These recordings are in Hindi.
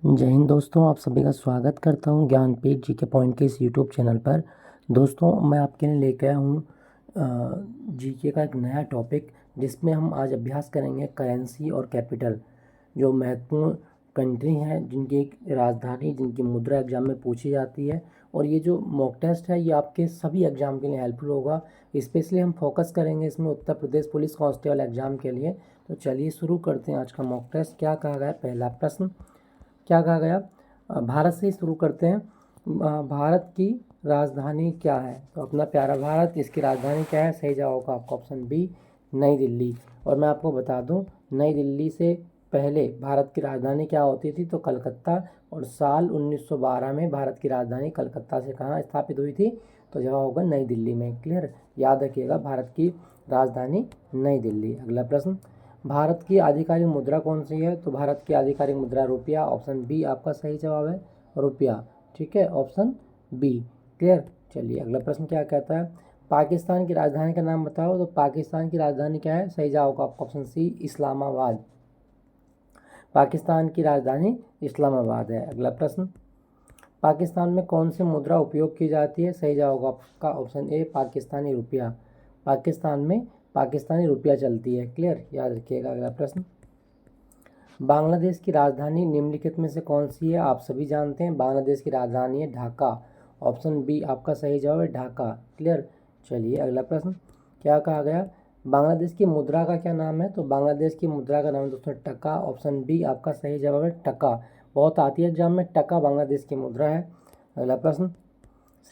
जय हिंद दोस्तों, आप सभी का स्वागत करता हूं ज्ञानपीठ जीके पॉइंट के इस यूट्यूब चैनल पर। दोस्तों, मैं आपके लिए लेकर आया हूं जीके का एक नया टॉपिक, जिसमें हम आज अभ्यास करेंगे करेंसी और कैपिटल, जो महत्वपूर्ण कंट्री हैं जिनकी एक राजधानी, जिनकी मुद्रा एग्जाम में पूछी जाती है। और ये जो मॉक टेस्ट है ये आपके सभी एग्जाम के लिए हेल्पफुल होगा। स्पेशली हम फोकस करेंगे इसमें Uttar Pradesh police constable exam के लिए। तो चलिए शुरू करते हैं आज का मॉक टेस्ट। क्या कहा गया? पहला प्रश्न क्या कहा गया? भारत से ही शुरू करते हैं। भारत की राजधानी क्या है? तो अपना प्यारा भारत, इसकी राजधानी क्या है? सही जवाब होगा आपका ऑप्शन बी, नई दिल्ली। और मैं आपको बता दूं, नई दिल्ली से पहले भारत की राजधानी क्या होती थी? तो कलकत्ता। और साल 1912 में भारत की राजधानी कलकत्ता से कहाँ स्थापित हुई थी? तो जवाब होगा नई दिल्ली में। क्लियर? याद रखिएगा, भारत की राजधानी नई दिल्ली। अगला प्रश्न, भारत की आधिकारिक मुद्रा कौन सी है? तो भारत की आधिकारिक मुद्रा रुपया। ऑप्शन बी आपका सही जवाब है, रुपया। ठीक है, ऑप्शन बी। क्लियर? चलिए अगला प्रश्न क्या कहता है? पाकिस्तान की राजधानी का नाम बताओ। तो पाकिस्तान की राजधानी क्या है? सही जवाब होगा आपका ऑप्शन सी, इस्लामाबाद। पाकिस्तान की राजधानी इस्लामाबाद है। अगला प्रश्न, पाकिस्तान में कौन सी मुद्रा उपयोग की जाती है? सही जवाब होगा आपका ऑप्शन ए, पाकिस्तानी रुपया। पाकिस्तान में पाकिस्तानी रुपया चलती है। क्लियर? याद रखिएगा। अगला प्रश्न, बांग्लादेश की राजधानी निम्नलिखित में से कौन सी है? आप सभी जानते हैं बांग्लादेश की राजधानी है ढाका। ऑप्शन बी आपका सही जवाब है, ढाका। क्लियर? चलिए अगला प्रश्न, क्या कहा गया? बांग्लादेश की मुद्रा का क्या नाम है? तो बांग्लादेश की मुद्रा का नाम दोस्तों टका। ऑप्शन बी आपका सही जवाब है, टका। बहुत आती है एग्जाम में, टका बांग्लादेश की मुद्रा है। अगला प्रश्न,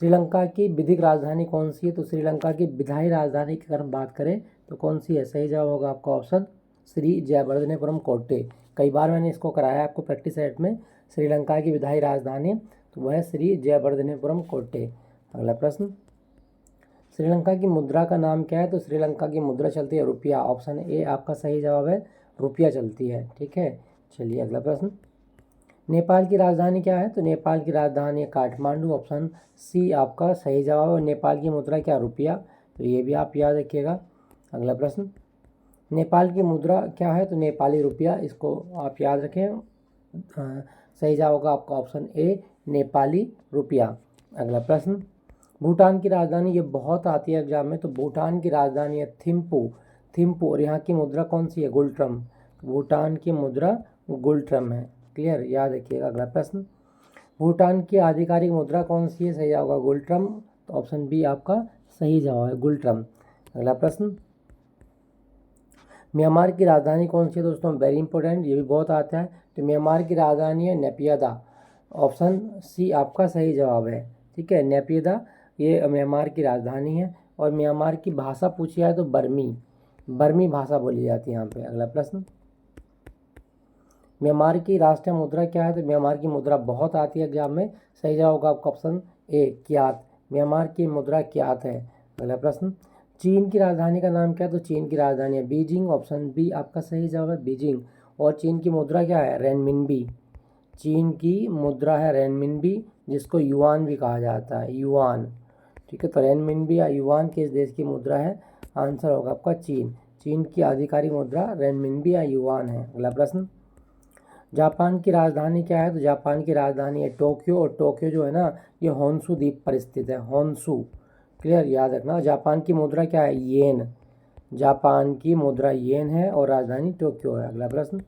श्रीलंका की विधिक राजधानी कौन सी है? तो श्रीलंका की विधायी राजधानी की अगर हम बात करें तो कौन सी है? सही जवाब होगा आपका ऑप्शन श्री जयवर्धनेपुरम कोट्टे। कई बार मैंने इसको कराया आपको प्रैक्टिस सेट में। श्रीलंका की विधायी राजधानी तो वह है श्री जयवर्धनेपुरम कोट्टे। अगला प्रश्न, श्रीलंका की मुद्रा का नाम क्या है? तो श्रीलंका की मुद्रा चलती है रुपया। ऑप्शन ए आपका सही जवाब है, रुपया चलती है। ठीक है, चलिए अगला प्रश्न, नेपाल की राजधानी क्या है? तो नेपाल की राजधानी है काठमांडू। ऑप्शन सी आपका सही जवाब है। नेपाल की मुद्रा क्या? रुपया। तो ये भी आप याद रखिएगा। अगला प्रश्न, नेपाल की मुद्रा क्या है? तो नेपाली रुपया, इसको आप याद रखें। सही जवाब होगा आपका ऑप्शन ए, नेपाली रुपया। अगला प्रश्न, भूटान की राजधानी, ये बहुत आती है एग्जाम में, तो भूटान की राजधानी है थिम्पू। थिम्पू। और यहाँ की मुद्रा कौन सी है? गुलट्रम। भूटान की मुद्रा गुलट्रम है। क्लियर? याद रखिएगा। अगला प्रश्न, भूटान की आधिकारिक मुद्रा कौन सी है? सही जवाब होगा गुलट्रम। तो ऑप्शन बी आपका सही जवाब है, गुलट्रम। अगला प्रश्न, म्यांमार की राजधानी कौन सी है? दोस्तों वेरी इंपॉर्टेंट, ये भी बहुत आता है। तो म्यांमार की राजधानी है नेपियदा। ऑप्शन सी आपका सही जवाब है। ठीक है, नेपियदा ये म्यांमार की राजधानी है। और म्यांमार की भाषा पूछी जाए तो बर्मी, बर्मी भाषा बोली जाती है यहाँ पे। अगला प्रश्न, म्यांमार की राष्ट्रीय मुद्रा क्या है? तो म्यांमार की मुद्रा बहुत आती है एग्जाम में। सही जवाब होगा आपका ऑप्शन ए, क्यात। म्यांमार की मुद्रा क्यात है। अगला प्रश्न, चीन की राजधानी का नाम क्या है? तो चीन की राजधानी है बीजिंग। ऑप्शन बी आपका सही जवाब है, बीजिंग। और चीन की मुद्रा क्या है? रेनमिनबी। चीन की मुद्रा है रेनमिनबी, जिसको युआन भी कहा जाता है, युआन। ठीक है, तो रेनमिनबी या युआन किस देश की मुद्रा है? आंसर होगा आपका चीन। चीन की आधिकारिक मुद्रा रेनमिनबी या युआन है। अगला प्रश्न, जापान की राजधानी क्या है? तो जापान की राजधानी है टोक्यो। और टोक्यो जो है ना, ये होन्शु द्वीप पर स्थित है, होन्शु। क्लियर? याद रखना। जापान की मुद्रा क्या है? येन। जापान की मुद्रा येन है और राजधानी टोक्यो है। अगला प्रश्न,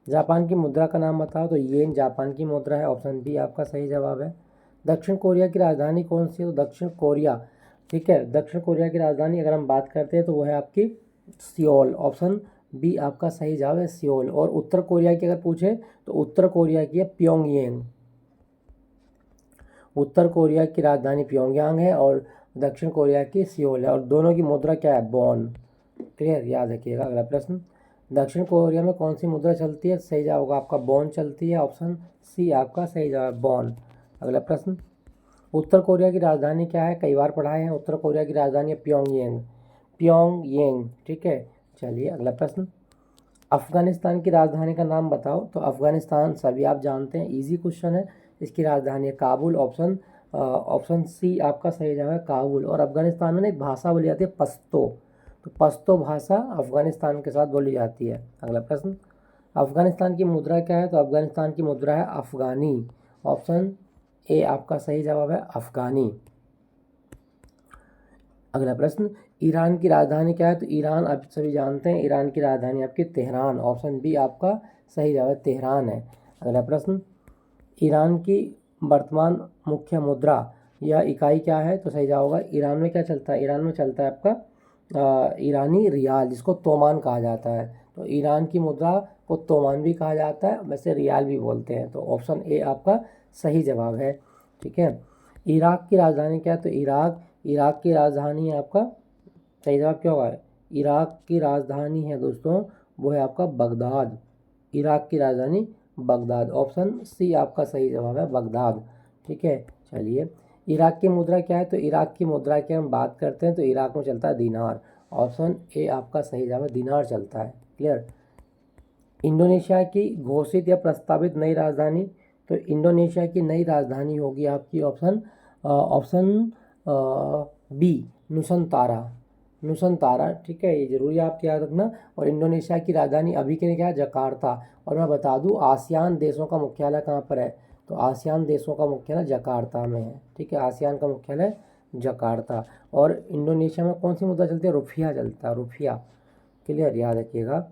जापान की मुद्रा का नाम बताओ। तो येन जापान की मुद्रा है। ऑप्शन बी आपका सही जवाब है। दक्षिण कोरिया की राजधानी कौन सी है? तो दक्षिण कोरिया, ठीक है, दक्षिण कोरिया की राजधानी अगर हम बात करते हैं तो वो है आपकी सियोल। ऑप्शन बी आपका सही जवाब है, सियोल। और उत्तर कोरिया की अगर पूछे तो उत्तर कोरिया की है प्योंगयांग। उत्तर कोरिया की राजधानी प्योंगयांग है और दक्षिण कोरिया की सियोल है। और दोनों की मुद्रा क्या है? वॉन। क्लियर? याद रखिएगा। अगला प्रश्न, दक्षिण कोरिया में कौन सी मुद्रा चलती है? सही जवाब होगा आपका वॉन चलती है। ऑप्शन सी आपका सही जवाब, वॉन। अगला प्रश्न, उत्तर कोरिया की राजधानी क्या है? कई बार पढ़ाए हैं। उत्तर कोरिया की राजधानी है प्योंगयांग, प्योंगयांग। ठीक है, चलिए अगला प्रश्न, अफगानिस्तान की राजधानी का नाम बताओ। तो अफगानिस्तान सभी आप जानते हैं, इजी क्वेश्चन है। इसकी राजधानी है काबुल। ऑप्शन सी आपका सही जवाब है, काबुल। और अफगानिस्तान में ना एक भाषा बोली जाती है पश्तो, तो पश्तो भाषा अफगानिस्तान के साथ बोली जाती है। अगला प्रश्न, अफगानिस्तान की मुद्रा क्या है? तो अफगानिस्तान की मुद्रा है अफगानी। ऑप्शन ए आपका सही जवाब है अफगानी। अगला प्रश्न, ईरान की राजधानी क्या है? तो ईरान आप सभी जानते हैं, ईरान की राजधानी आपकी तेहरान। ऑप्शन बी आपका सही जवाब है तेहरान है। अगला प्रश्न, ईरान की वर्तमान मुख्य मुद्रा या इकाई क्या है? तो सही जवाब होगा, ईरान में क्या चलता है? ईरान में चलता है आपका ईरानी रियाल, जिसको तोमान कहा जाता है। तो ईरान की मुद्रा को तोमान भी कहा जाता है, वैसे रियाल भी बोलते हैं। तो ऑप्शन ए आपका सही जवाब है। ठीक है। इराक की राजधानी क्या है? तो इराक की राजधानी है आपका, सही जवाब क्या होगा? इराक की राजधानी है दोस्तों, वो है आपका बगदाद। इराक की राजधानी बगदाद। ऑप्शन सी आपका सही जवाब है बगदाद। ठीक है। चलिए, इराक की मुद्रा क्या है? तो इराक की मुद्रा की हम बात करते हैं तो इराक में चलता है दिनार। ऑप्शन ए आपका सही जवाब है, दिनार चलता है। क्लियर। इंडोनेशिया की घोषित या प्रस्तावित नई राजधानी? तो इंडोनेशिया की नई राजधानी होगी आपकी ऑप्शन बी नुसंतारा। नुसंतारा, ठीक है, ये जरूरी आप याद रखना। और इंडोनेशिया की राजधानी अभी के लिए क्या है? जकार्ता। और मैं बता दूं, आसियान देशों का मुख्यालय कहाँ पर है? तो आसियान देशों का मुख्यालय जकार्ता में है। ठीक है, आसियान का मुख्यालय जकार्ता। और इंडोनेशिया में कौन सी मुद्रा चलती है? रुपया चलता है, रुपया। क्लियर, याद रखिएगा।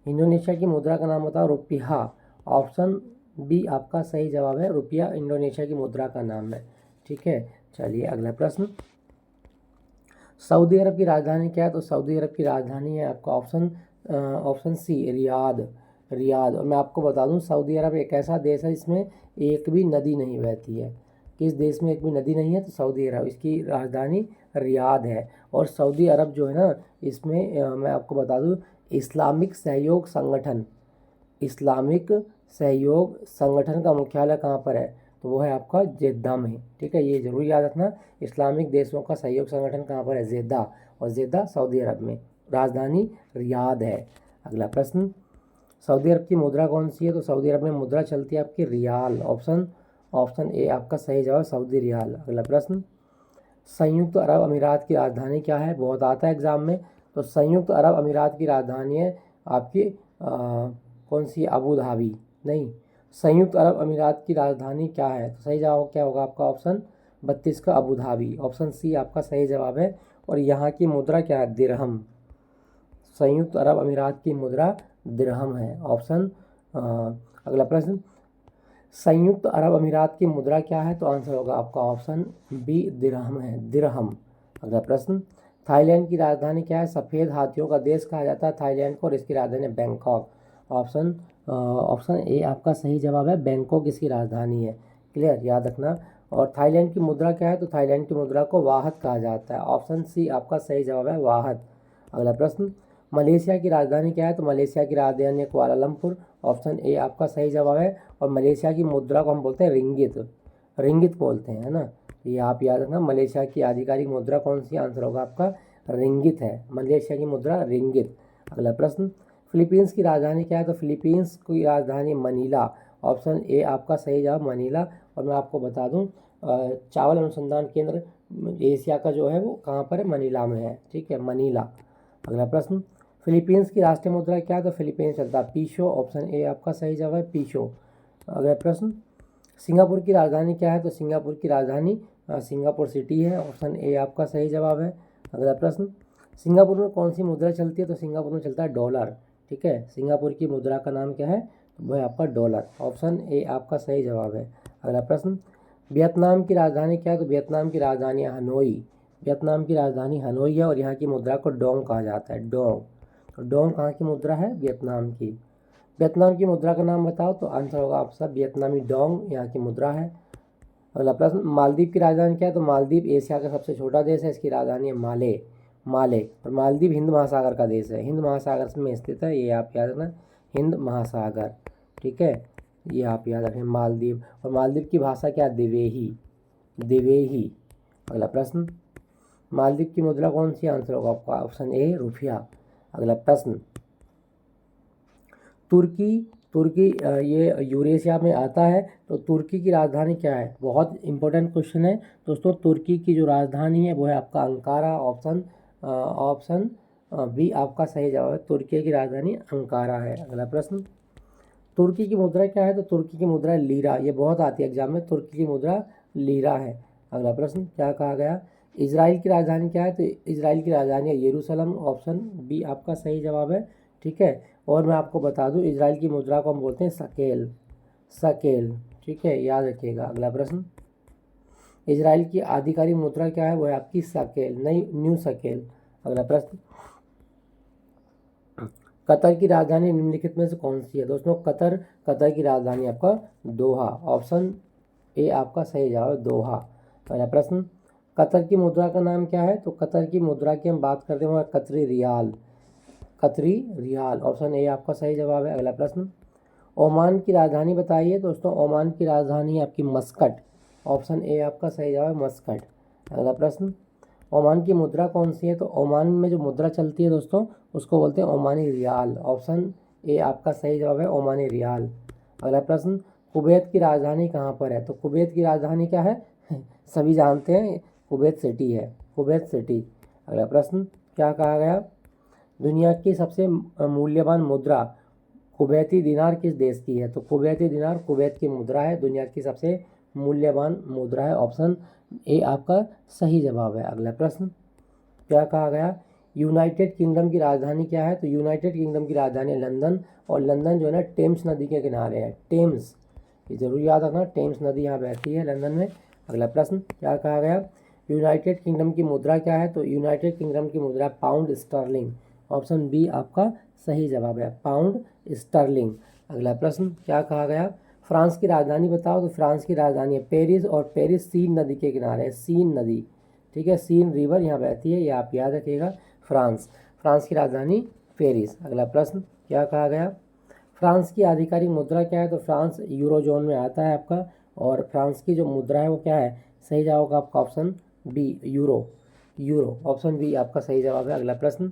इंडोनेशिया की मुद्रा का नाम बताओ। रुपया। ऑप्शन बी आपका सही जवाब है, रुपया इंडोनेशिया की मुद्रा का नाम है। ठीक है। चलिए, अगला प्रश्न, सऊदी अरब की राजधानी क्या है? तो सऊदी अरब की राजधानी है आपका ऑप्शन सी रियाद। रियाद। और मैं आपको बता दूं, सऊदी अरब एक ऐसा देश है जिसमें एक भी नदी नहीं बहती है। किस देश में एक भी नदी नहीं है? तो सऊदी अरब, इसकी राजधानी रियाद है। और सऊदी अरब जो है ना, इसमें मैं आपको बता दूं, इस्लामिक सहयोग संगठन, इस्लामिक सहयोग संगठन का मुख्यालय कहाँ पर है? तो वो है आपका जेद्दा में। ठीक है, ये जरूर याद रखना, इस्लामिक देशों का सहयोग संगठन कहाँ पर है? जेद्दा। और जेद्दा सऊदी अरब में, राजधानी रियाद है। अगला प्रश्न, सऊदी अरब की मुद्रा कौन सी है? तो सऊदी अरब में मुद्रा चलती है आपकी रियाल। ऑप्शन ए आपका सही जवाब, सऊदी रियाल। अगला प्रश्न, संयुक्त अरब अमीरात की राजधानी क्या है? बहुत आता है एग्जाम में। तो संयुक्त अरब अमीरात की राजधानी है आपकी कौन सी? Abu Dhabi. नहीं, संयुक्त अरब अमीरात की राजधानी क्या है? तो सही जवाब क्या होगा आपका? ऑप्शन 32 का अबू धाबी। ऑप्शन सी आपका सही जवाब है। और यहाँ की मुद्रा क्या है? दिरहम। संयुक्त अरब अमीरात की मुद्रा दिरहम है। ऑप्शन अगला प्रश्न, संयुक्त अरब अमीरात की मुद्रा क्या है? तो आंसर होगा आपका ऑप्शन बी दिरहम है, दिरहम। अगला प्रश्न, थाईलैंड की राजधानी क्या है? सफ़ेद हाथियों का देश कहा जाता है थाईलैंड को, और इसकी राजधानी बैंकॉक। ऑप्शन ए आपका सही जवाब है, बैंकॉक इसकी राजधानी है। क्लियर, याद रखना। और थाईलैंड की मुद्रा क्या है? तो थाईलैंड की मुद्रा को वाहत कहा जाता है। ऑप्शन सी आपका सही जवाब है, वाहत। अगला प्रश्न, मलेशिया की राजधानी क्या है? तो मलेशिया की राजधानी है कुआलालंपुर। ऑप्शन ए आपका सही जवाब है। और मलेशिया की मुद्रा को हम बोलते हैं रिंगित, रिंगित बोलते हैं, है ना। ये आप याद रखना, मलेशिया की आधिकारिक मुद्रा कौन सी? आंसर होगा आपका रिंगित है, मलेशिया की मुद्रा रिंगित। अगला प्रश्न, फिलीपींस की राजधानी क्या है? तो फिलीपींस की राजधानी मनीला। ऑप्शन ए आपका सही जवाब, मनीला। और मैं आपको बता दूं, चावल अनुसंधान केंद्र एशिया का जो है वो कहाँ पर है? मनीला में है। ठीक है, मनीला। अगला प्रश्न, फिलीपींस की राष्ट्रीय मुद्रा क्या है? तो फिलीपींस चलता है पीशो। ऑप्शन ए आपका सही जवाब है, पीशो। अगला प्रश्न, सिंगापुर की राजधानी क्या है? तो सिंगापुर की राजधानी सिंगापुर सिटी है। ऑप्शन ए आपका सही जवाब है। अगला प्रश्न, सिंगापुर में कौन सी मुद्रा चलती है? तो सिंगापुर में चलता है डॉलर। ठीक है, सिंगापुर की मुद्रा का नाम क्या है? तो वह है आपका डॉलर। ऑप्शन ए आपका सही जवाब है। अगला प्रश्न, वियतनाम की राजधानी क्या है? तो वियतनाम की राजधानी हनोई। वियतनाम की राजधानी हनोई है, और यहाँ की मुद्रा को डोंग कहा जाता है, डोंग। तो डोंग कहाँ की मुद्रा है? वियतनाम की। वियतनाम की मुद्रा का नाम बताओ। तो आंसर होगा आपका वियतनामी डोंग यहाँ की मुद्रा है। अगला प्रश्न, मालदीव की राजधानी क्या है? तो मालदीव एशिया का सबसे छोटा देश है, इसकी राजधानी है माले। माले। और मालदीव हिंद महासागर का देश है, हिंद महासागर में स्थित है, ये आप याद रखना, हिंद महासागर। ठीक है, ये आप याद रखें, मालदीव। और मालदीव की भाषा क्या? दिवेही, दिवेही। अगला प्रश्न, मालदीव की मुद्रा कौन सी? आंसर होगा आपका ऑप्शन ए रुपया। अगला प्रश्न, तुर्की तुर्की ये यूरेशिया में आता है, तो तुर्की की राजधानी क्या है? बहुत इंपॉर्टेंट क्वेश्चन है दोस्तों। तुर्की की जो राजधानी है वो है आपका अंकारा। ऑप्शन बी आपका सही जवाब है, तुर्की की राजधानी अंकारा है। अगला प्रश्न, तुर्की की मुद्रा क्या है? तो तुर्की की मुद्रा लीरा, ये बहुत आती है एग्जाम में, तुर्की की मुद्रा लीरा है। अगला प्रश्न क्या कहा गया? इजराइल की राजधानी क्या है? तो इजराइल की राजधानी है यरूशलेम, ऑप्शन बी आपका सही जवाब है। ठीक है, और मैं आपको बता दूं इजराइल की मुद्रा को हम बोलते हैं शकेल, शकेल। ठीक है, याद रखिएगा। अगला प्रश्न, इजराइल की आधिकारिक मुद्रा क्या है? वो है आपकी शकेल, नई न्यू शकेल। अगला प्रश्न, कतर की राजधानी निम्नलिखित में से कौन सी है? दोस्तों कतर की राजधानी आपका दोहा, ऑप्शन ए आपका सही जवाब है, दोहा। पहला प्रश्न, कतर की मुद्रा का नाम क्या है? तो कतर की मुद्रा की हम बात करते हैं कतरी रियाल, कतरी रियाल, ऑप्शन ए आपका सही जवाब है। अगला प्रश्न, ओमान की राजधानी बताइए। दोस्तों ओमान की राजधानी आपकी मस्कट, ऑप्शन ए आपका सही जवाब है, मस्कट। अगला प्रश्न, ओमान की मुद्रा कौन सी है? तो ओमान में जो मुद्रा चलती है दोस्तों उसको बोलते हैं ओमानी रियाल, ऑप्शन ए आपका सही जवाब है, ओमानी रियाल। अगला प्रश्न, कुवैत की राजधानी कहाँ पर है? तो कुवैत की राजधानी क्या है? सभी जानते हैं, कुवैत सिटी है, कुवैत सिटी। अगला प्रश्न क्या कहा गया? दुनिया की सबसे मूल्यवान मुद्रा कुवैती दिनार किस देश की है? तो कुवैती दिनार कुवैत की मुद्रा है, दुनिया की सबसे मूल्यवान मुद्रा है, ऑप्शन ए आपका सही जवाब है। अगला प्रश्न क्या कहा गया? यूनाइटेड किंगडम की राजधानी क्या है? तो यूनाइटेड किंगडम की राजधानी है लंदन, और लंदन जो है ना टेम्स नदी के किनारे है, टेम्स, ये जरूर याद रखना, टेम्स नदी यहाँ बहती है लंदन में। अगला प्रश्न क्या कहा गया? यूनाइटेड किंगडम की मुद्रा क्या है? तो यूनाइटेड किंगडम की मुद्रा पाउंड स्टर्लिंग, ऑप्शन बी आपका सही जवाब है, पाउंड स्टर्लिंग। अगला प्रश्न क्या कहा गया? फ्रांस की राजधानी बताओ। तो फ्रांस की राजधानी है पेरिस, और पेरिस सीन नदी के किनारे है, सीन नदी। ठीक है, सीन रिवर यहाँ बहती है, ये आप याद रखिएगा। फ्रांस की राजधानी पेरिस। अगला प्रश्न क्या कहा गया? फ्रांस की आधिकारिक मुद्रा क्या है? तो फ्रांस यूरोजोन में आता है आपका, और फ्रांस की जो मुद्रा है वो क्या है? सही जवाब होगा आपका option B, euro, euro, option B आपका सही जवाब है। अगला प्रश्न,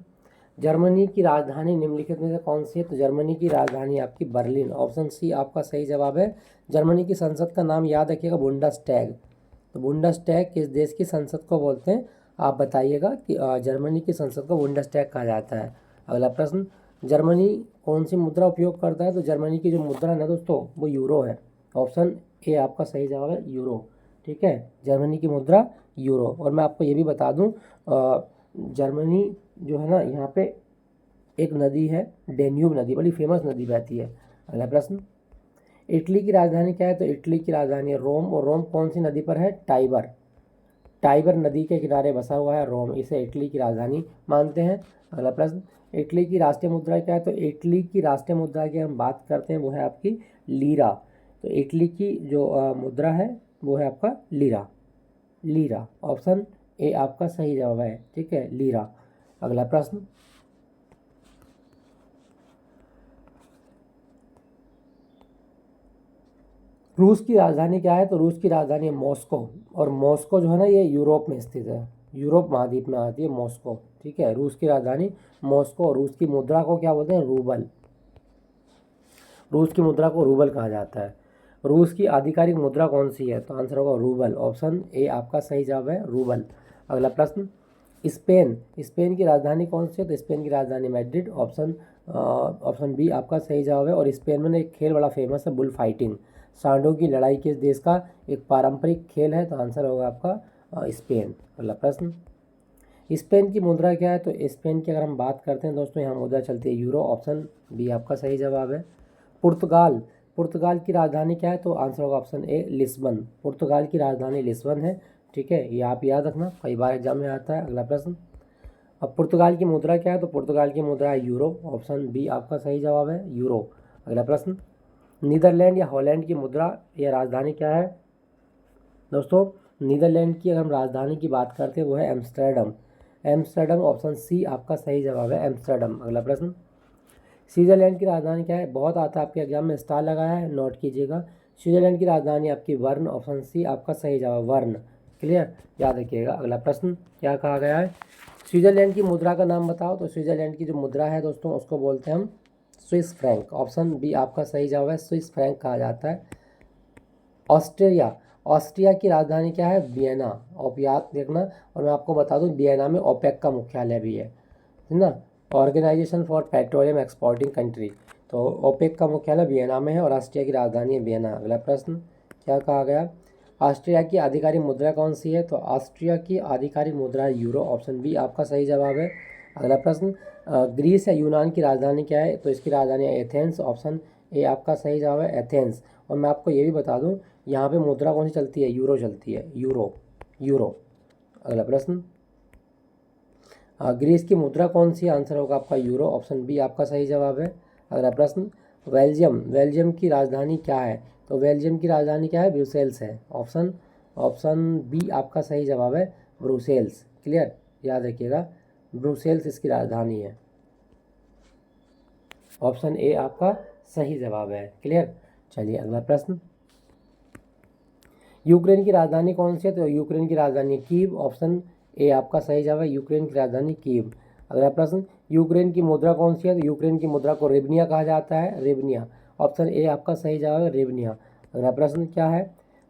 जर्मनी की राजधानी निम्नलिखित में से कौन सी है? तो जर्मनी की राजधानी आपकी बर्लिन, ऑप्शन सी आपका सही जवाब है। जर्मनी की संसद का नाम याद रखिएगा, बुंडसटैग। तो बुंडसटैग किस देश की संसद को बोलते हैं? आप बताइएगा कि जर्मनी की संसद को बुंडसटैग कहा जाता है। अगला प्रश्न, जर्मनी कौन सी मुद्रा उपयोग करता है? तो जर्मनी की जो मुद्रा है ना दोस्तों वो यूरो है, ऑप्शन ए आपका सही जवाब है, यूरो। ठीक है, जर्मनी की मुद्रा यूरो। और मैं आपको ये भी बता दूं जर्मनी जो है ना यहाँ पे एक नदी है डेन्यूब नदी, बड़ी फेमस नदी बहती है। अगला प्रश्न, इटली की राजधानी क्या है? तो इटली की राजधानी है रोम, और रोम कौन सी नदी पर है? टाइबर, टाइबर नदी के किनारे बसा हुआ है रोम, इसे इटली की राजधानी मानते हैं। अगला प्रश्न, इटली की राष्ट्रीय मुद्रा क्या है? तो इटली की राष्ट्रीय मुद्रा की हम बात करते हैं वो है आपकी लीरा। तो इटली की जो मुद्रा है वो है आपका लीरा, लीरा, ऑप्शन ए आपका सही जवाब है। ठीक है, लीरा। अगला प्रश्न, रूस की राजधानी क्या है? तो रूस की राजधानी है मॉस्को, और मॉस्को जो है ना ये यूरोप में स्थित है, यूरोप महाद्वीप में आती है मॉस्को। ठीक है, रूस की राजधानी मॉस्को। रूस की मुद्रा को क्या बोलते हैं? रूबल, रूस की मुद्रा को रूबल कहा जाता है। रूस की आधिकारिक मुद्रा कौन सी है? तो आंसर होगा रूबल, ऑप्शन ए आपका सही जवाब है, रूबल। अगला प्रश्न, स्पेन, स्पेन की राजधानी कौन सी है? तो स्पेन की राजधानी मैड्रिड, ऑप्शन बी आपका सही जवाब है। और स्पेन में एक खेल बड़ा फेमस है, बुल फाइटिंग, सांडों की लड़ाई किस देश का एक पारंपरिक खेल है? तो आंसर होगा आपका स्पेन। अगला प्रश्न, स्पेन की मुद्रा क्या है? तो स्पेन की अगर हम बात करते हैं दोस्तों यहाँ मुद्रा चलती है यूरो, ऑप्शन बी आपका सही जवाब है। पुर्तगाल, पुर्तगाल की राजधानी क्या है? तो आंसर होगा ऑप्शन ए, लिस्बन, पुर्तगाल की राजधानी लिस्बन है। ठीक है, ये आप याद रखना, कई बार एग्जाम में आता है। अगला प्रश्न, अब पुर्तगाल की मुद्रा क्या है? तो पुर्तगाल की मुद्रा है यूरो, ऑप्शन बी आपका सही जवाब है, यूरो। अगला प्रश्न, नीदरलैंड या हॉलैंड की मुद्रा या राजधानी क्या है? दोस्तों नीदरलैंड की अगर हम राजधानी की बात करते हैं वो है एम्स्टर्डम, एम्स्टर्डम, ऑप्शन सी आपका सही जवाब है, एम्स्टर्डम। अगला प्रश्न, स्विट्जरलैंड की राजधानी क्या है? बहुत आता है आपके एग्जाम में, स्टार लगाया है, नोट कीजिएगा। स्विट्जरलैंड की राजधानी आपकी वर्न, ऑप्शन सी आपका सही जवाब, वर्न। क्लियर, याद रखिएगा। अगला प्रश्न क्या कहा गया है? स्विट्जरलैंड की मुद्रा का नाम बताओ। तो स्विट्जरलैंड की जो मुद्रा है दोस्तों उसको बोलते हैं हम स्विस फ्रैंक, ऑप्शन बी आपका सही जवाब है, स्विस फ्रैंक कहा जाता है। ऑस्ट्रिया, ऑस्ट्रिया की राजधानी क्या है? वियना, आप याद देखना। और मैं आपको बता दूं वियना में ओपेक का मुख्यालय भी है ना, organisation for petroleum exporting country. तो ओपेक का मुख्यालय वियना में है और ऑस्ट्रिया की राजधानी है वियना। अगला प्रश्न क्या कहा गया, ऑस्ट्रिया की आधिकारिक मुद्रा कौन सी है? तो ऑस्ट्रिया की आधिकारिक मुद्रा यूरो, ऑप्शन बी आपका सही जवाब है। अगला प्रश्न, ग्रीस या यूनान की राजधानी क्या है? तो इसकी राजधानी है एथेंस, ऑप्शन ए आपका सही जवाब है एथेंस। और मैं आपको ये भी बता दूं, यहाँ पे मुद्रा कौन सी चलती है? यूरो चलती है, यूरो यूरो। अगला प्रश्न, ग्रीस की मुद्रा कौन सी? आंसर होगा आपका यूरो, ऑप्शन बी आपका सही जवाब है। अगला प्रश्न, बेल्जियम की राजधानी क्या है? तो बेल्जियम की राजधानी क्या है? ब्रुसेल्स है, ऑप्शन बी आपका सही जवाब है ब्रुसेल्स। क्लियर, याद रखिएगा ब्रुसेल्स इसकी राजधानी है, ऑप्शन ए आपका सही जवाब है। क्लियर, चलिए अगला प्रश्न, यूक्रेन की राजधानी कौन सी है? तो यूक्रेन की राजधानी कीव, ऑप्शन ए आपका सही जवाब है यूक्रेन की राजधानी कीव। अगला प्रश्न, यूक्रेन की मुद्रा कौन सी है? तो यूक्रेन की मुद्रा को रिबनिया कहा जाता है, रिबनिया, ऑप्शन ए आपका सही जवाब है रिबनिया। अगला प्रश्न क्या है,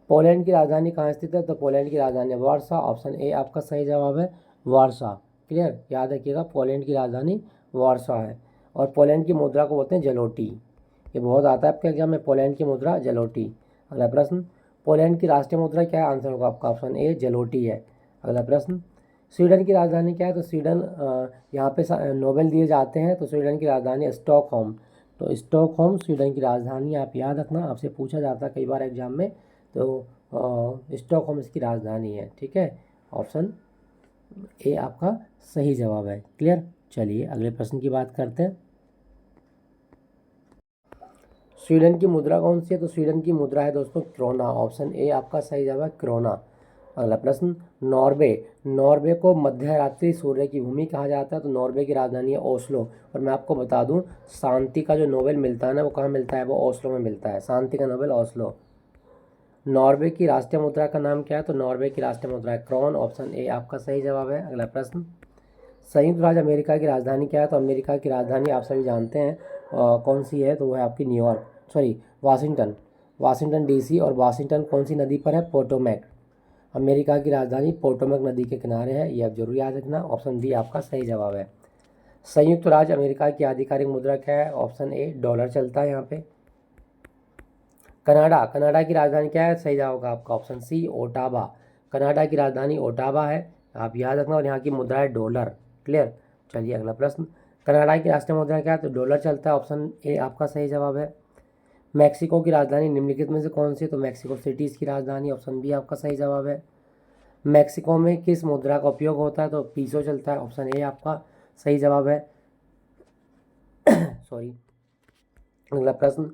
पोलैंड की राजधानी कहाँ स्थित है? तो पोलैंड की राजधानी वार्सा, ऑप्शन ए आपका सही जवाब है वार्सा। क्लियर, याद रखिएगा पोलैंड की राजधानी वार्सा है। और पोलैंड की मुद्रा को बोलते हैं जलोटी, ये बहुत आता है आपके एग्जाम में, पोलैंड की मुद्रा जलोटी। अगला प्रश्न, पोलैंड की राष्ट्रीय मुद्रा क्या है? आंसर होगा आपका ऑप्शन ए जलोटी है। अगला प्रश्न, स्वीडन की राजधानी क्या है? तो स्वीडन, यहाँ पे नोबेल दिए जाते हैं, तो स्वीडन की राजधानी स्टॉकहोम। तो स्टॉकहोम स्वीडन की राजधानी, आप याद रखना, आपसे पूछा जाता है कई बार एग्जाम में, तो स्टॉकहोम इसकी राजधानी है। ठीक है, ऑप्शन ए आपका सही जवाब है। क्लियर, चलिए अगले प्रश्न की बात करते हैं। स्वीडन की मुद्रा कौन सी है? तो स्वीडन की मुद्रा है दोस्तों क्रोना, ऑप्शन ए आपका सही जवाब है क्रोना। अगला प्रश्न, नॉर्वे को मध्य रात्रि सूर्य की भूमि कहा जाता है, तो नॉर्वे की राजधानी है ओस्लो। और मैं आपको बता दूं, शांति का जो नोबेल मिलता है ना, वो कहाँ मिलता है? वो ओस्लो में मिलता है, शांति का नोबेल ओस्लो। नॉर्वे की राष्ट्रीय मुद्रा का नाम क्या है? तो नॉर्वे की राष्ट्रीय मुद्रा है क्रोन, ऑप्शन ए आपका सही जवाब है। अगला प्रश्न, संयुक्त राज्य अमेरिका की राजधानी क्या है? तो अमेरिका की राजधानी आप सभी जानते हैं कौन सी है, तो वो है आपकी न्यूयॉर्क, सॉरी वाशिंगटन डीसी। और वाशिंगटन कौन सी नदी पर है? पोटोमैक। अमेरिका की राजधानी पोटोमैक नदी के किनारे है, ये आप जरूर याद रखना, ऑप्शन डी आपका सही जवाब है। संयुक्त राज्य अमेरिका की आधिकारिक मुद्रा क्या है? ऑप्शन ए डॉलर चलता है यहाँ पे। कनाडा की राजधानी क्या है? सही जवाब होगा आपका ऑप्शन सी ओटावा। कनाडा की राजधानी ओटावा है, आप याद रखना, और यहाँ की मुद्रा है डॉलर। क्लियर, चलिए अगला प्रश्न, कनाडा की राष्ट्रीय मुद्रा क्या है? तो डॉलर चलता है, ऑप्शन ए आपका सही जवाब है। मैक्सिको की राजधानी निम्नलिखित में से कौन सी है? तो मैक्सिको सिटी इसकी राजधानी, ऑप्शन बी आपका सही जवाब है। मैक्सिको में किस मुद्रा का उपयोग होता है? तो पीसो चलता है, ऑप्शन ए आपका सही जवाब है। सॉरी। अगला प्रश्न,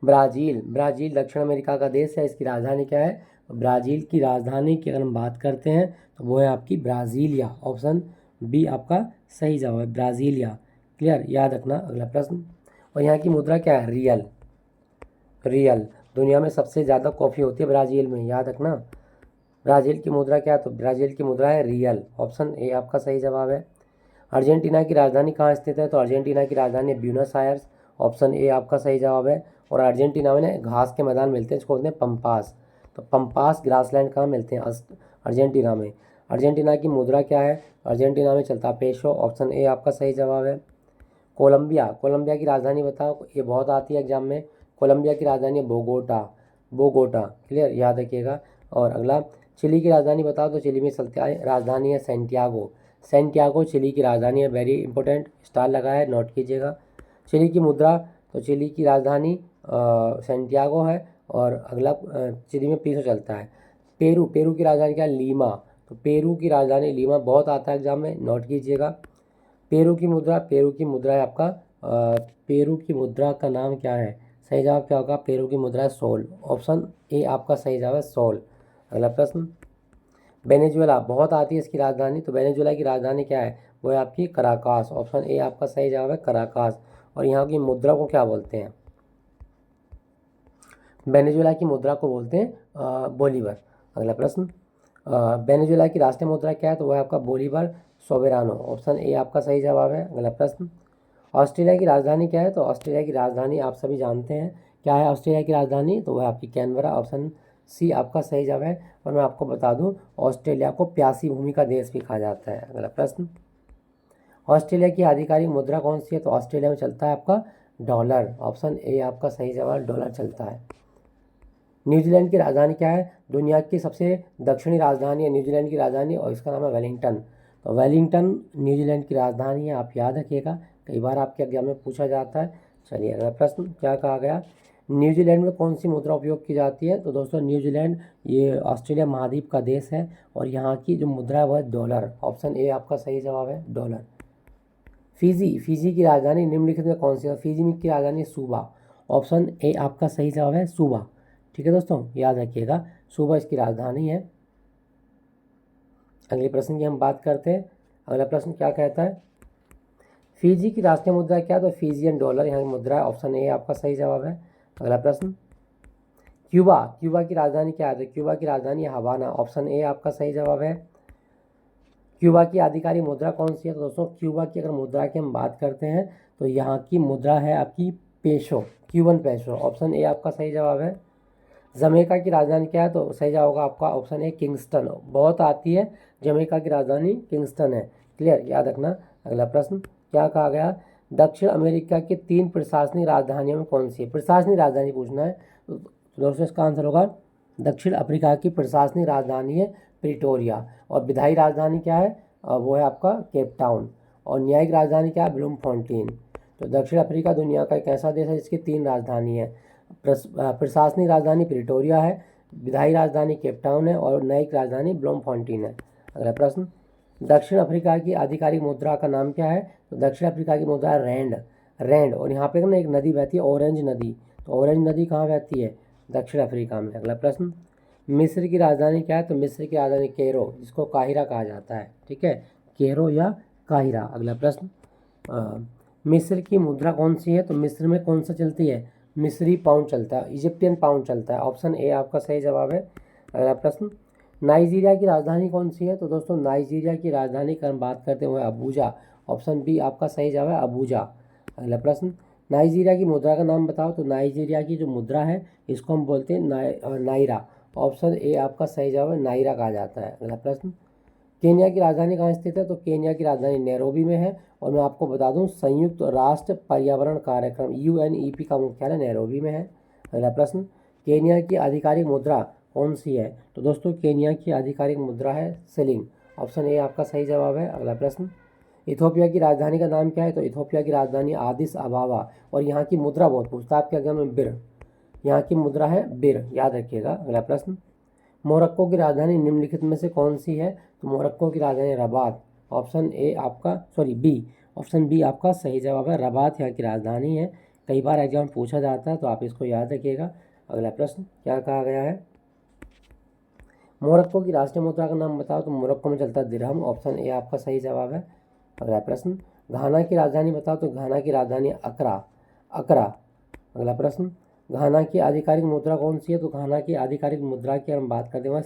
ब्राज़ील दक्षिण अमेरिका का देश है, इसकी राजधानी क्या है? ब्राज़ील की राजधानी की अगर हम बात करते हैं तो वो है आपकी ब्राज़ीलिया, ऑप्शन बी आपका सही जवाब है ब्राज़ीलिया। क्लियर, याद रखना। अगला प्रश्न, और यहाँ की मुद्रा क्या है? रियल। दुनिया में सबसे ज़्यादा कॉफ़ी होती है ब्राज़ील में, याद रखना। ब्राज़ील की मुद्रा क्या है? तो ब्राज़ील की मुद्रा है रियल, ऑप्शन ए आपका सही जवाब है। अर्जेंटीना की राजधानी कहाँ स्थित है? तो अर्जेंटीना की राजधानी है ब्यूनस आयर्स, ऑप्शन ए आपका सही जवाब है। और अर्जेंटीना में ना घास के मैदान मिलते हैं, इसको बोलते हैं पंपास। तो पंपास ग्रासलैंड कहाँ मिलते हैं? अर्जेंटीना में। अर्जेंटीना की मुद्रा क्या है? अर्जेंटीना में चलता है पेसो, ऑप्शन ए आपका सही जवाब है। कोलंबिया की राजधानी बताओ, ये बहुत आती है एग्जाम में। कोलंबिया की राजधानी है बोगोटा। क्लियर, याद रखिएगा। और अगला, चिली की राजधानी बताओ, तो चिली में चलती है राजधानी है सेंटियागो चिली की राजधानी है, वेरी इंपॉर्टेंट, स्टार लगा है, नोट कीजिएगा। चिली की मुद्रा, तो चिली की राजधानी सेंटियागो है। और अगला, चिली में पीसो चलता है। पेरू की राजधानी क्या है? लीमा। तो पेरू की राजधानी लीमा, बहुत आता है एग्जाम में, नोट कीजिएगा। पेरू की मुद्रा है आपका, पेरू की मुद्रा का नाम क्या है? सही जवाब क्या होगा? पेरू की मुद्रा है सोल, ऑप्शन ए आपका सही जवाब है सोल। अगला प्रश्न, वेनेजुएला, बहुत आती है इसकी राजधानी, तो वेनेजुएला की राजधानी क्या है? वो है आपकी कराकास, ऑप्शन ए आपका सही जवाब है कराकास। और यहाँ की मुद्रा को क्या बोलते हैं? वेनेजुएला की मुद्रा को बोलते हैं बोलीवर। अगला प्रश्न, वेनेजुएला की राष्ट्रीय मुद्रा क्या है? तो वह आपका बोलीवर सोवेरानो, ऑप्शन ए आपका सही जवाब है। अगला प्रश्न, ऑस्ट्रेलिया की राजधानी क्या है? तो ऑस्ट्रेलिया की राजधानी आप सभी जानते हैं क्या है ऑस्ट्रेलिया की राजधानी? तो वह आपकी कैनबरा, ऑप्शन सी आपका सही जवाब है। और मैं आपको बता दूं, ऑस्ट्रेलिया को प्यासी भूमि का देश भी कहा जाता है। अगला प्रश्न, ऑस्ट्रेलिया की आधिकारिक मुद्रा कौन सी है? तो ऑस्ट्रेलिया में चलता है आपका डॉलर। ऑप्शन ए आपका सही जवाब, डॉलर चलता है। न्यूजीलैंड की राजधानी क्या है? दुनिया की सबसे दक्षिणी राजधानी है न्यूजीलैंड की राजधानी, और इसका नाम है वेलिंगटन। तो वेलिंगटन न्यूजीलैंड की राजधानी है, आप याद रखिएगा, कई बार आपके एग्जाम में पूछा जाता है। चलिए अगला प्रश्न क्या कहा गया, न्यूजीलैंड में कौन सी मुद्रा उपयोग की जाती है? तो दोस्तों न्यूजीलैंड ये ऑस्ट्रेलिया महाद्वीप का देश है और यहाँ की जो मुद्रा है वह है डॉलर। ऑप्शन ए आपका सही जवाब है, डॉलर। फिजी की राजधानी निम्नलिखित में कौन सी है? फिजी की राजधानी सूबा। ऑप्शन ए आपका सही जवाब है, सूबा। ठीक है दोस्तों, याद रखिएगा, सूबा इसकी राजधानी है। अगले प्रश्न की हम बात करते हैं। अगला प्रश्न क्या कहता है, फिजी की राष्ट्रीय मुद्रा क्या? तो फिजियन डॉलर यहाँ की मुद्रा है। ऑप्शन ए आपका सही जवाब है। अगला प्रश्न, क्यूबा की राजधानी क्या है? तो क्यूबा की राजधानी हवाना। ऑप्शन ए आपका सही जवाब है। क्यूबा की आधिकारिक मुद्रा कौन सी है? तो दोस्तों क्यूबा की अगर मुद्रा की हम बात करते हैं तो यहाँ की मुद्रा है आपकी पेशो, क्यूबन पेशो। ऑप्शन ए आपका सही जवाब है। जमैका की राजधानी क्या है? तो सही जवाब होगा आपका ऑप्शन ए किंगस्टन। बहुत आती है, जमैका की राजधानी किंगस्टन है। क्लियर, याद रखना। अगला प्रश्न क्या कहा गया, दक्षिण अमेरिका की 3 प्रशासनिक राजधानियों में कौन सी है? प्रशासनिक राजधानी पूछना है, तो दोस्तों इसका आंसर होगा दक्षिण अफ्रीका की प्रशासनिक राजधानी है प्रिटोरिया, और विधायी राजधानी क्या है? वो है आपका केप टाउन, और न्यायिक राजधानी क्या है? ब्लूमफॉन्टेन। तो दक्षिण अफ्रीका दुनिया का एक ऐसा देश है जिसकी 3 राजधानी है, प्रशासनिक राजधानी प्रिटोरिया है, विधायी राजधानी केप टाउन है, और न्यायिक राजधानी ब्लूमफॉन्टेन है। अगला प्रश्न, दक्षिण अफ्रीका की आधिकारिक मुद्रा का नाम क्या है? तो दक्षिण अफ्रीका की मुद्रा रैंड, और यहाँ पे ना एक नदी बहती है, ऑरेंज नदी। तो ऑरेंज नदी कहाँ बहती है? दक्षिण अफ्रीका में। अगला प्रश्न, मिस्र की राजधानी क्या है? तो मिस्र की राजधानी कैरो, जिसको काहिरा कहा जाता है। ठीक है, कैरो या काहिरा। अगला प्रश्न, मिस्र की मुद्रा कौन सी है? तो मिस्र में कौन सा चलती है? मिस्री पाउंड चलता है, इजिप्टियन पाउंड चलता है। ऑप्शन ए आपका सही जवाब है। अगला प्रश्न, नाइजीरिया की राजधानी कौन सी है? तो दोस्तों नाइजीरिया की राजधानी की हम बात करते हुए अबूजा। ऑप्शन बी आपका सही जवाब है, अबूजा। अगला प्रश्न, नाइजीरिया की मुद्रा का नाम बताओ। तो नाइजीरिया की जो मुद्रा है इसको हम बोलते हैं नायरा। ऑप्शन ए आपका सही जवाब है, नायरा कहा जाता है। अगला प्रश्न, केन्या की राजधानी कहाँ स्थित है? तो केन्या की राजधानी नैरोबी में है, और मैं आपको बता दूं संयुक्त राष्ट्र पर्यावरण कार्यक्रम UNEP का मुख्यालय नैरोबी में है। अगला प्रश्न, केन्या की आधिकारिक मुद्रा कौन सी है? तो दोस्तों केन्या की आधिकारिक मुद्रा है शिलिंग। ऑप्शन ए आपका सही जवाब है। अगला प्रश्न, इथोपिया की राजधानी का नाम क्या है? तो इथोपिया की राजधानी आदिस अबाबा, और यहाँ की मुद्रा बहुत पूछता है आपके एग्जाम में, बिर। यहाँ की मुद्रा है बिर, याद रखिएगा। अगला प्रश्न, मोरक्को की राजधानी निम्नलिखित में से कौन सी है? तो मोरक्को की राजधानी रबात। ऑप्शन ए आपका बी, ऑप्शन बी आपका सही जवाब है, रबात यहाँ की राजधानी है। कई बार एग्जाम पूछा जाता है तो आप इसको याद रखिएगा। अगला प्रश्न क्या कहा गया है, मोरक्को की राष्ट्रीय मुद्रा का नाम बताओ। तो मोरक्को में चलता है दिरहम। ऑप्शन ए आपका सही जवाब है। अगला प्रश्न, घाना की राजधानी बताओ। तो घाना की राजधानी अकरा। अगला प्रश्न, घाना की आधिकारिक मुद्रा कौन सी है? तो घाना की आधिकारिक मुद्रा की हम बात करते हैं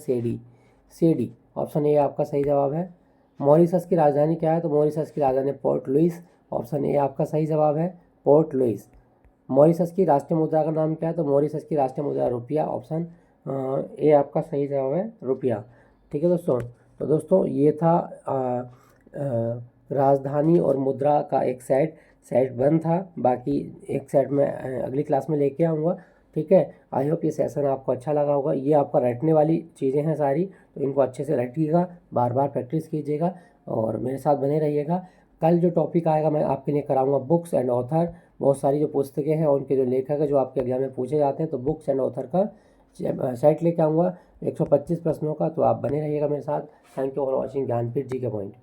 सेडी। ऑप्शन ए आपका सही जवाब है। मॉरिशस की राजधानी क्या है? तो मॉरिशस की राजधानी पोर्ट लुइस। ऑप्शन ए आपका सही जवाब है, पोर्ट लुइस। मॉरिशस की राष्ट्रीय मुद्रा का नाम क्या है? तो मॉरिशस की राष्ट्रीय मुद्रा रुपया। ऑप्शन ए आपका सही जवाब है, रुपया। ठीक है दोस्तों, तो दोस्तों ये था राजधानी और मुद्रा का एक सेट बन था। बाकी एक सेट में अगली क्लास में लेके आऊँगा। ठीक है, आई होप ये सेशन आपको अच्छा लगा होगा। ये आपका रटने वाली चीज़ें हैं सारी, तो इनको अच्छे से रटिएगा, बार बार प्रैक्टिस कीजिएगा और मेरे साथ बने रहिएगा। कल जो टॉपिक आएगा मैं आपके लिए कराऊंगा बुक्स एंड ऑथर। बहुत सारी जो पुस्तकें हैं उनके जो लेखक है जो आपके एग्जाम में पूछे जाते हैं, तो बुक्स एंड ऑथर का सेट लेके आऊँगा 125 प्रश्नों का। तो आप बने रहिएगा मेरे साथ। Thank you for watching Gyanpeeth ji के पॉइंट।